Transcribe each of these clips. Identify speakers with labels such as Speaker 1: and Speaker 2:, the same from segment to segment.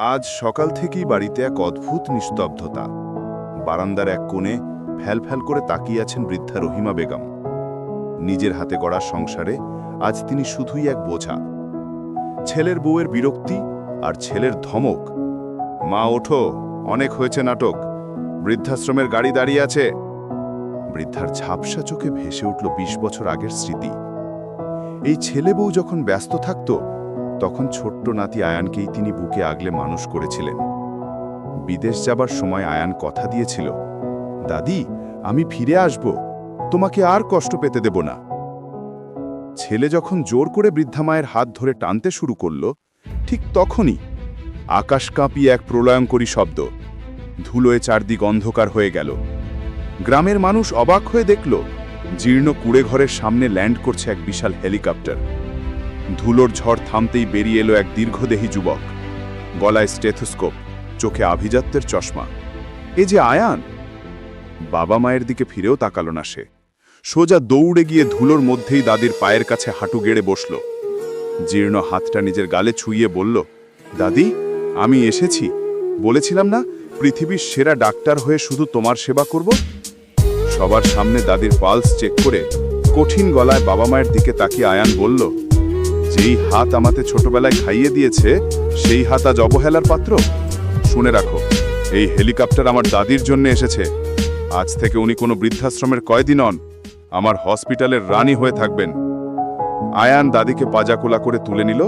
Speaker 1: আজ সকাল থেকেই বাড়িতে এক অদ্ভুত নিস্তব্ধতা। বারান্দার এক কোণে ফ্যাল করে তাকিয়ে আছেন বৃদ্ধা রহিমা বেগম। নিজের হাতে গড়া সংসারে আজ তিনি শুধুই এক বোঝা। ছেলের বউয়ের বিরক্তি আর ছেলের ধমক, মা ওঠো, অনেক হয়েছে নাটক, বৃদ্ধাশ্রমের গাড়ি দাঁড়িয়ে আছে। বৃদ্ধার ঝাপসা চোখে ভেসে উঠল ২০ বছর আগের স্মৃতি। এই ছেলে বউ যখন ব্যস্ত থাকত, তখন ছোট্ট নাতি আয়ানকেই তিনি বুকে আগলে মানুষ করেছিলেন। বিদেশ যাবার সময় আয়ান কথা দিয়েছিল, দাদি আমি ফিরে আসব, তোমাকে আর কষ্ট পেতে দেব না। ছেলে যখন জোর করে বৃদ্ধা মায়ের হাত ধরে টানতে শুরু করল, ঠিক তখনই আকাশ কাঁপিয়ে এক প্রলয়ঙ্করী শব্দ, ধুলোয় চারদিক অন্ধকার হয়ে গেল। গ্রামের মানুষ অবাক হয়ে দেখল, জীর্ণ কুড়ে ঘরের সামনে ল্যান্ড করছে এক বিশাল হেলিকপ্টার। ধুলোর ঝড় থামতেই বেরিয়ে এলো এক দীর্ঘদেহী যুবক, গলায় স্টেথোস্কোপ, চোখে আভিজাত্যের চশমা। এ যে আয়ান! বাবা মায়ের দিকে ফিরেও তাকালো না সে। সোজা দৌড়ে গিয়ে ধুলোর মধ্যেই দাদির পায়ের কাছে হাঁটু গেড়ে বসল। জীর্ণ হাতটা নিজের গালে ছুঁয়ে বলল, দাদি আমি এসেছি, বলেছিলাম না পৃথিবীর সেরা ডাক্তার হয়ে শুধু তোমার সেবা করব। সবার সামনে দাদির পালস চেক করে কঠিন গলায় বাবা মায়ের দিকে তাকিয়ে আয়ান বলল, যেই হাত আমাকে ছোটবেলায় খাইয়ে দিয়েছে সেই হাত আজ অবহেলার পাত্র। শুনে রাখো, এই হেলিকপ্টার আমার দাদির জন্য এসেছে। আজ থেকে উনি কোনো বৃদ্ধাশ্রমের কয়েদি নন, আমার হসপিটালের রানী হয়ে থাকবেন। আয়ান দাদিকে পাজাকোলা করে তুলে নিল।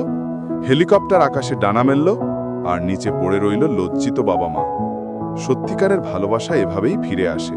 Speaker 1: হেলিকপ্টার আকাশে ডানা মেলল, আর নিচে পড়ে রইল লজ্জিত বাবা মা। সত্যিকারের ভালোবাসা এভাবেই ফিরে আসে।